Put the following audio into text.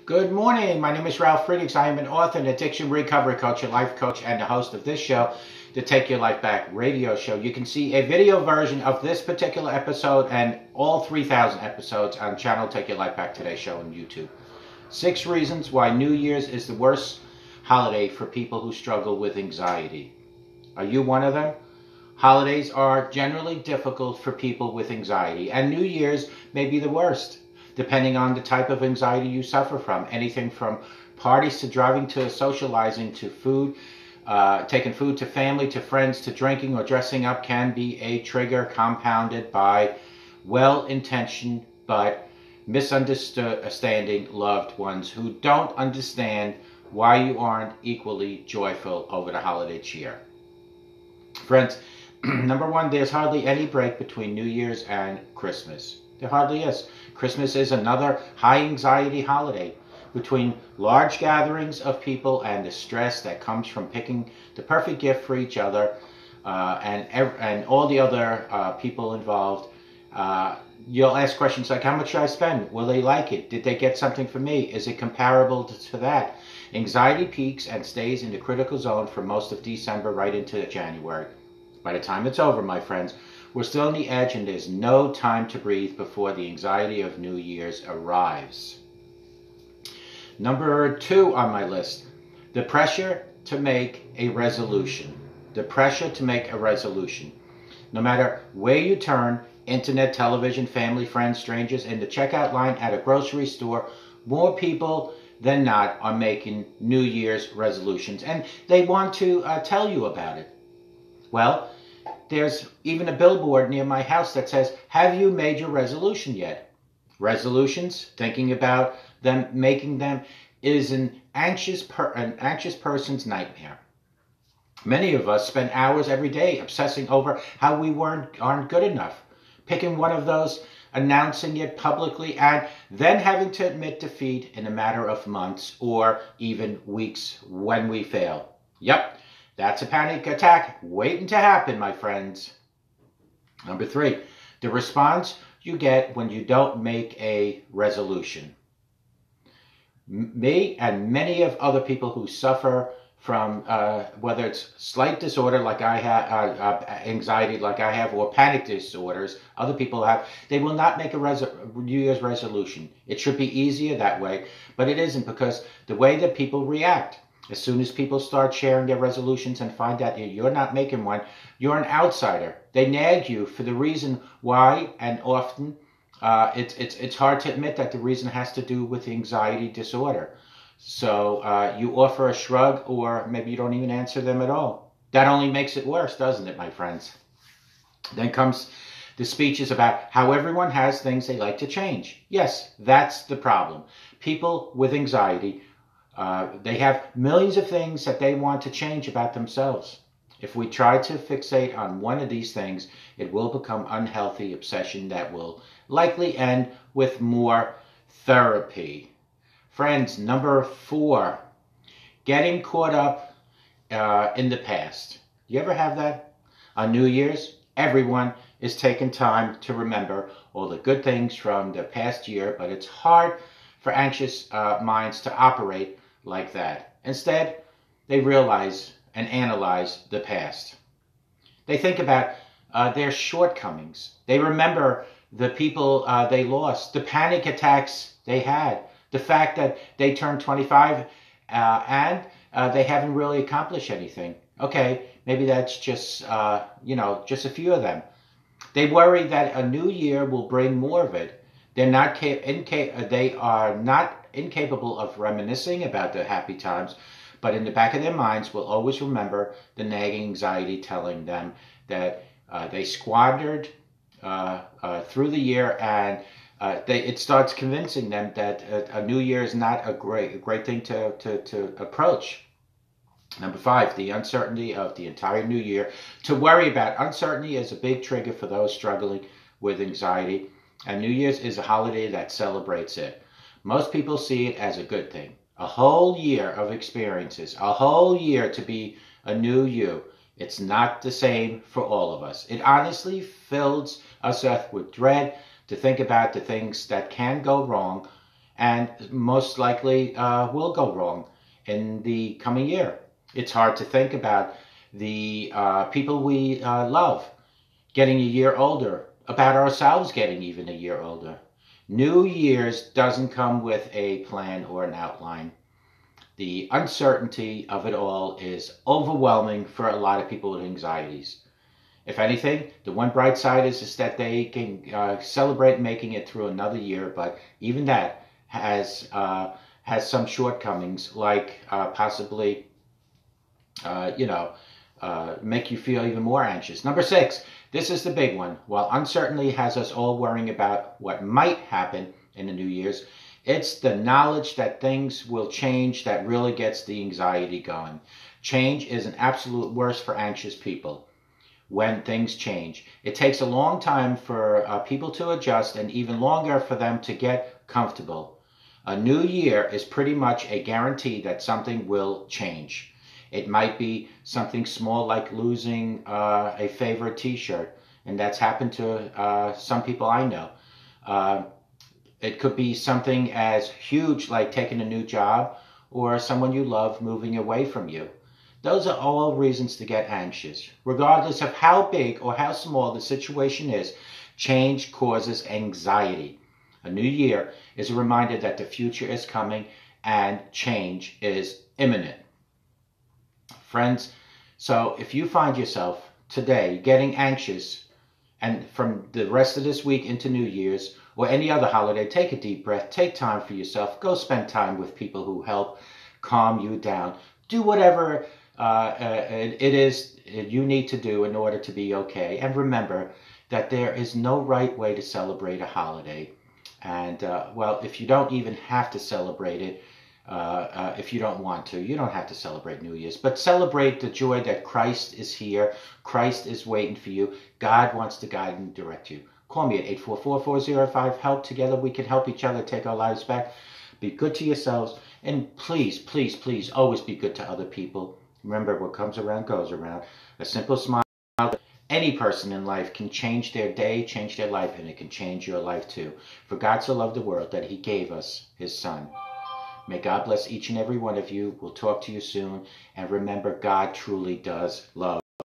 Good morning. My name is Ralf Friedrichs. I am an author, an addiction recovery coach, a life coach, and the host of this show, the Take Your Life Back radio show. You can see a video version of this particular episode and all 3,000 episodes on channel Take Your Life Back Today show on YouTube. 6 reasons why New Year's is the worst holiday for people who struggle with anxiety. Are you one of them? Holidays are generally difficult for people with anxiety, and New Year's may be the worst, depending on the type of anxiety you suffer from. Anything from parties to driving to socializing to food, taking food to family, to friends, to drinking or dressing up can be a trigger compounded by well-intentioned but misunderstanding loved ones who don't understand why you aren't equally joyful over the holiday cheer. Friends, number one, there's hardly any break between New Year's and Christmas. There hardly is. Christmas is another high anxiety holiday. Between large gatherings of people and the stress that comes from picking the perfect gift for each other and all the other people involved, you'll ask questions like, how much should I spend? Will they like it? Did they get something for me? Is it comparable to that? Anxiety peaks and stays in the critical zone for most of December right into January. By the time it's over, my friends, we're still on the edge and there's no time to breathe before the anxiety of New Year's arrives. Number 2 on my list, the pressure to make a resolution. The pressure to make a resolution. No matter where you turn, internet, television, family, friends, strangers, in the checkout line at a grocery store, more people than not are making New Year's resolutions, and they want to tell you about it. Well, there's even a billboard near my house that says, have you made your resolution yet? Resolutions, thinking about them, making them, is an anxious person's nightmare. Many of us spend hours every day obsessing over how we aren't good enough, picking one of those, announcing it publicly, and then having to admit defeat in a matter of months or even weeks when we fail. Yep. That's a panic attack waiting to happen, my friends. Number 3, the response you get when you don't make a resolution. Me and many of other people who suffer from whether it's slight disorder like I have, anxiety like I have, or panic disorders other people have, they will not make a New Year's resolution. It should be easier that way, but it isn't, because the way that people react, as soon as people start sharing their resolutions and find out you're not making one, you're an outsider. They nag you for the reason why, and often it's hard to admit that the reason has to do with anxiety disorder. So you offer a shrug, or maybe you don't even answer them at all. That only makes it worse, doesn't it, my friends? Then comes the speeches about how everyone has things they like to change. Yes, that's the problem. People with anxiety, they have millions of things that they want to change about themselves. If we try to fixate on one of these things, it will become unhealthy obsession that will likely end with more therapy. Friends, number 4, getting caught up in the past. You ever have that? On New Year's, everyone is taking time to remember all the good things from the past year, but it's hard for anxious minds to operate like that. Instead, they realize and analyze the past. They think about their shortcomings. They remember the people they lost, the panic attacks they had, the fact that they turned 25 and they haven't really accomplished anything. Okay, maybe that's just, just a few of them. They worry that a new year will bring more of it. They are not incapable of reminiscing about the happy times, but in the back of their minds will always remember the nagging anxiety telling them that they squandered through the year, and it starts convincing them that a new year is not a great thing to approach. Number 5, the uncertainty of the entire new year to worry about. Uncertainty is a big trigger for those struggling with anxiety, and New Year's is a holiday that celebrates it. Most people see it as a good thing. A whole year of experiences, a whole year to be a new you. It's not the same for all of us. It honestly fills us up with dread to think about the things that can go wrong and most likely will go wrong in the coming year. It's hard to think about the people we love getting a year older, about ourselves getting even a year older. New Year's doesn't come with a plan or an outline. The uncertainty of it all is overwhelming for a lot of people with anxieties. If anything, the one bright side is that they can celebrate making it through another year, but even that has some shortcomings, like possibly, make you feel even more anxious. Number 6, this is the big one. While uncertainty has us all worrying about what might happen in the New Year's, it's the knowledge that things will change that really gets the anxiety going. Change is an absolute worst for anxious people. When things change, it takes a long time for people to adjust, and even longer for them to get comfortable. A new year is pretty much a guarantee that something will change. It might be something small like losing a favorite t-shirt, and that's happened to some people I know. It could be something as huge like taking a new job, or someone you love moving away from you. Those are all reasons to get anxious. Regardless of how big or how small the situation is, change causes anxiety. A new year is a reminder that the future is coming and change is imminent. Friends, so if you find yourself today getting anxious, and from the rest of this week into New Year's or any other holiday, take a deep breath, take time for yourself, go spend time with people who help calm you down. Do whatever it is you need to do in order to be okay. And remember that there is no right way to celebrate a holiday. And, well, if you don't even have to celebrate it, if you don't want to, you don't have to celebrate New Year's. But celebrate the joy that Christ is here. Christ is waiting for you. God wants to guide and direct you. Call me at 844-405-HELP. Together we can help each other take our lives back. Be good to yourselves. And please, please, please, always be good to other people. Remember, what comes around goes around. A simple smile. Any person in life can change their day, change their life, and it can change your life too. For God so loved the world that he gave us his son. May God bless each and every one of you. We'll talk to you soon. And remember, God truly does love.